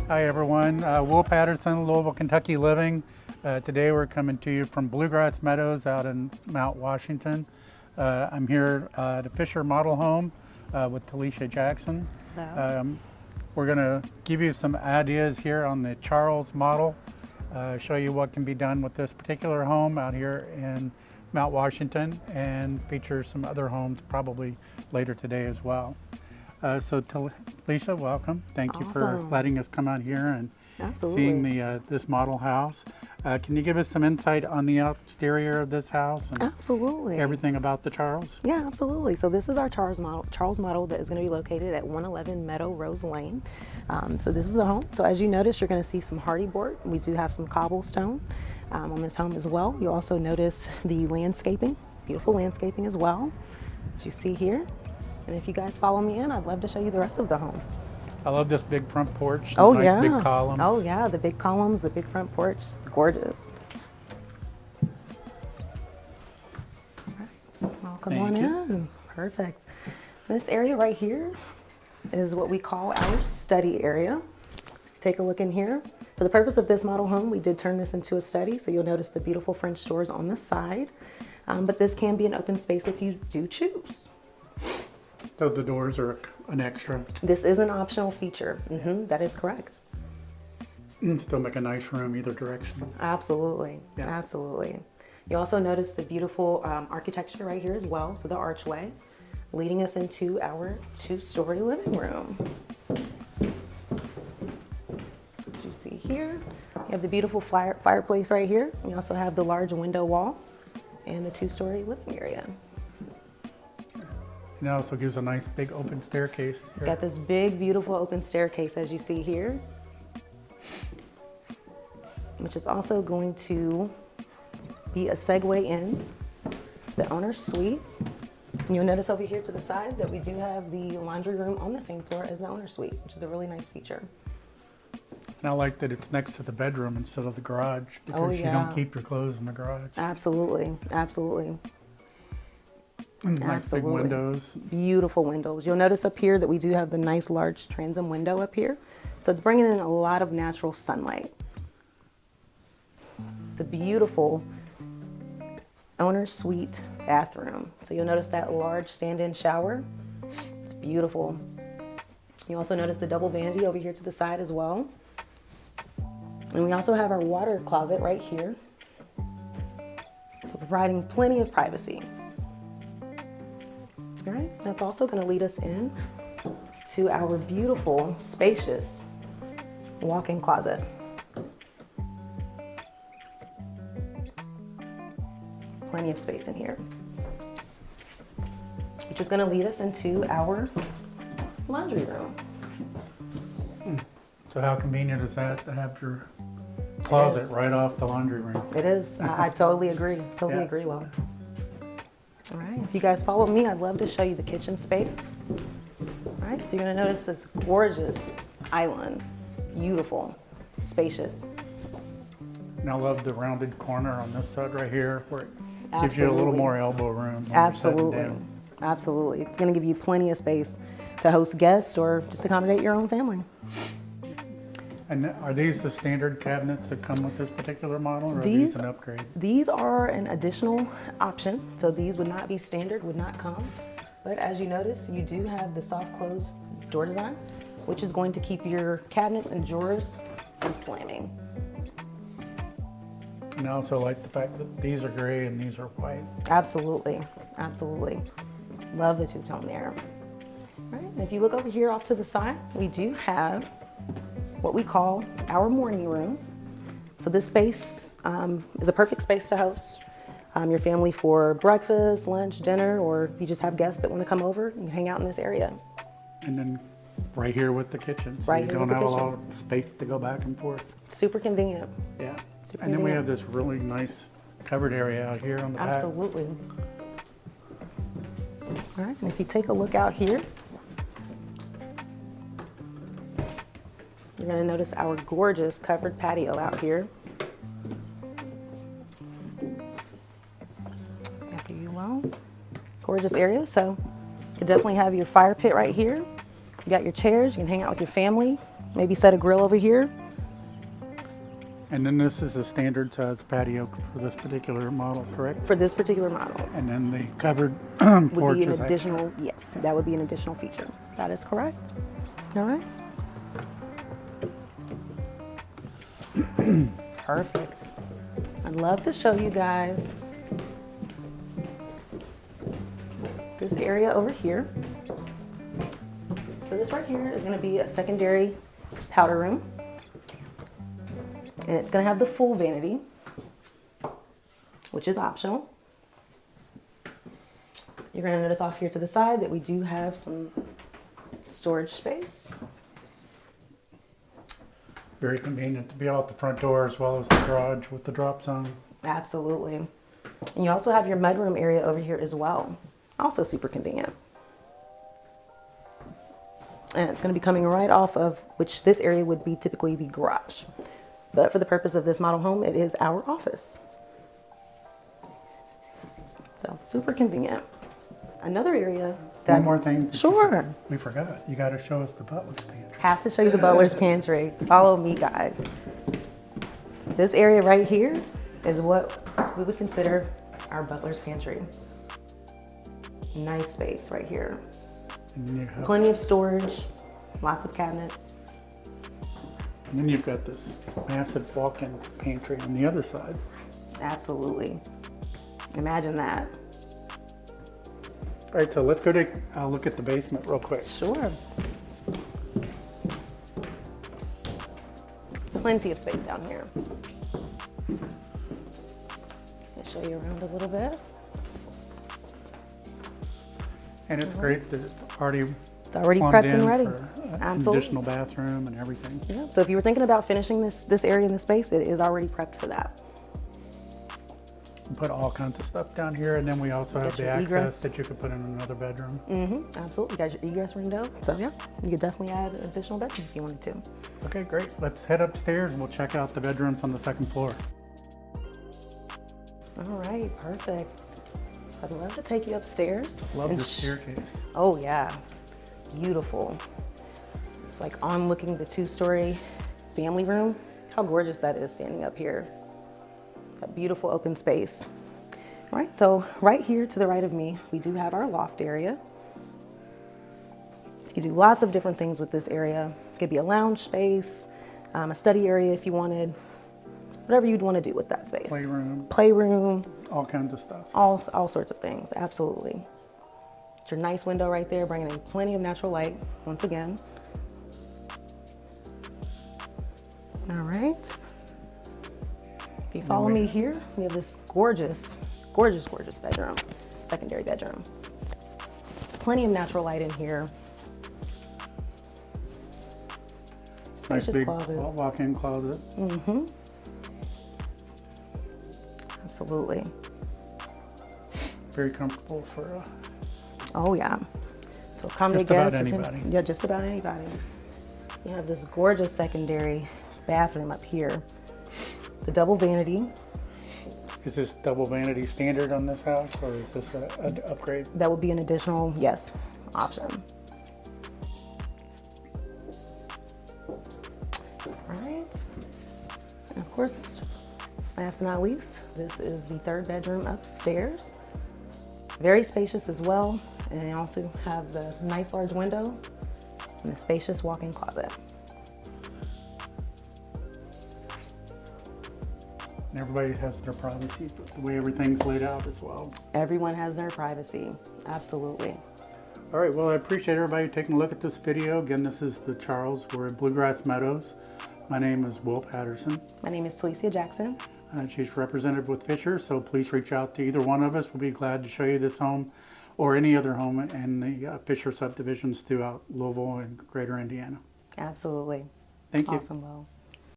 Hi everyone, Will Patterson, Louisville, Kentucky living. Today we're coming to you from Bluegrass Meadows out in Mount Washington. I'm here at a Fischer Model Home with Talisha Jackson. We're going to give you some ideas here on the Charles model, show you what can be done with this particular home out here in Mount Washington, and feature some other homes probably later today as well. So Talisha, welcome. Thank you for letting us come out here and seeing this model house. Can you give us some insight on the exterior of this house? And everything about the Charles? Yeah, absolutely. So this is our Charles model that is going to be located at 111 Meadow Rose Lane. So this is the home. So as you notice, you're going to see some hardy board. We do have some cobblestone on this home as well. You'll also notice the landscaping, beautiful landscaping as well, as you see here. And if you guys follow me in, I'd love to show you the rest of the home. I love this big front porch. Oh, nice yeah. Big columns. Oh, yeah. The big columns, the big front porch. It's gorgeous. All right. Welcome on in. Perfect. This area right here is what we call our study area. So if you take a look in here, for the purpose of this model home, we did turn this into a study. So you'll notice the beautiful French doors on the side. But this can be an open space if you do choose. So the doors are an extra? This is an optional feature. That is correct. Still make a nice room either direction. Absolutely, yeah. Absolutely. You also notice the beautiful architecture right here as well. So the archway leading us into our two-story living room. As you see here, you have the beautiful fireplace right here. You also have the large window wall and the two-story living area. And it also gives a nice big open staircase here. Got this big, beautiful open staircase as you see here, which is also going to be a segue in to the owner's suite. And you'll notice over here to the side that we do have the laundry room on the same floor as the owner's suite, which is a really nice feature. And I like that it's next to the bedroom instead of the garage, because you don't keep your clothes in the garage. Absolutely, absolutely. Nice big windows. Beautiful windows. You'll notice up here that we do have the nice large transom window up here. So it's bringing in a lot of natural sunlight. The beautiful owner's suite bathroom. So you'll notice that large stand-in shower. It's beautiful. You also notice the double vanity over here to the side as well. And we also have our water closet right here. So providing plenty of privacy. All right, that's also going to lead us in to our beautiful, spacious walk-in closet. Plenty of space in here, which is going to lead us into our laundry room. So how convenient is that to have your closet right off the laundry room? It is. I totally agree. Totally agree, Will. All right, if you guys follow me, I'd love to show you the kitchen space. All right, so you're gonna notice this gorgeous island, beautiful, spacious. And I love the rounded corner on this side right here, where it gives you a little more elbow room. Absolutely, absolutely. It's gonna give you plenty of space to host guests or just accommodate your own family. And are these the standard cabinets that come with this particular model, or are these an upgrade? These are an additional option. So these would not be standard, would not come. But as you notice, you do have the soft close door design, which is going to keep your cabinets and drawers from slamming. And I also like the fact that these are gray and these are white. Absolutely, absolutely. Love the two-tone there. All right, and if you look over here off to the side, we do have what we call our morning room. So this space is a perfect space to host your family for breakfast, lunch, dinner, or if you just have guests that want to come over and hang out in this area. And then right here with the kitchen, so you don't have a lot of space to go back and forth. Super convenient. Yeah. And then we have this really nice covered area out here on the back. Absolutely. All right, and if you take a look out here, you're going to notice our gorgeous covered patio out here. After you well, gorgeous area. So you definitely have your fire pit right here. You got your chairs. You can hang out with your family, Maybe set a grill over here. And then this is a standard size patio for this particular model, correct? For this particular model. And then the covered Would porch be an is additional, yes, that would be an additional feature. That is correct. All right. Perfect. I'd love to show you guys this area over here. So this right here is going to be a secondary powder room. And it's going to have the full vanity, which is optional. You're going to notice off here to the side that we do have some storage space. very convenient to be out the front door as well as the garage with the drop zone. Absolutely. And you also have your mudroom area over here as well. Also super convenient. And it's going to be coming right off of, which this area would be typically the garage. But for the purpose of this model home, it is our office. So super convenient. Another area that... One more thing. Sure. We forgot. You got to show us the butler's pantry. Have to show you the butler's pantry. Follow me, guys. So this area right here is what we would consider our butler's pantry. Nice space right here. And then you have, Plenty of storage, lots of cabinets. and then you've got this massive walk-in pantry on the other side. Absolutely. Imagine that. All right, so let's go take a look at the basement real quick. Sure. Plenty of space down here. I'll show you around a little bit. And it's great that it's already It's already plumbed prepped and in ready. for an Absolutely. additional bathroom and everything. Yeah. So if you were thinking about finishing this area in the space, it is already prepped for that. We put all kinds of stuff down here, and then we also have Get the your access egress. that you could put in another bedroom. Absolutely. You got your egress window. So yeah, you could definitely add an additional bedroom if you wanted to. Okay, great. Let's head upstairs and we'll check out the bedrooms on the second floor. All right, perfect. I'd love to take you upstairs. Love and the staircase. Oh yeah, beautiful. It's like on looking the 2-story family room. How gorgeous that is standing up here. That beautiful open space. All right, so right here to the right of me, we do have our loft area. So you can do lots of different things with this area. It could be a lounge space, a study area if you wanted, whatever you'd want to do with that space. Playroom, Playroom, all kinds of stuff. all sorts of things, absolutely. It's your nice window right there, bringing in plenty of natural light, once again. All right. If you follow me here, we have this gorgeous, gorgeous, gorgeous bedroom, secondary bedroom. Plenty of natural light in here. Nice Spacious big closet. walk-in closet. Absolutely. Very comfortable for Oh yeah. So accommodate Just about guests. anybody. Yeah, just about anybody. You have this gorgeous secondary bathroom up here. The double vanity. Is this double vanity standard on this house, or is this an upgrade? That would be an additional, yes, option. All right. And of course, last but not least, this is the 3rd bedroom upstairs. Very spacious as well. And you also have the nice large window and the spacious walk-in closet. And everybody has their privacy, but the way everything's laid out as well. Everyone has their privacy, absolutely. All right, well, I appreciate everybody taking a look at this video. Again, this is the Charles. We're at Bluegrass Meadows. My name is Will Patterson. My name is Talicia Jackson. She's representative with Fischer, so please reach out to either one of us. We'll be glad to show you this home or any other home in the Fischer subdivisions throughout Louisville and Greater Indiana. Absolutely. Thank you. Awesome, Will.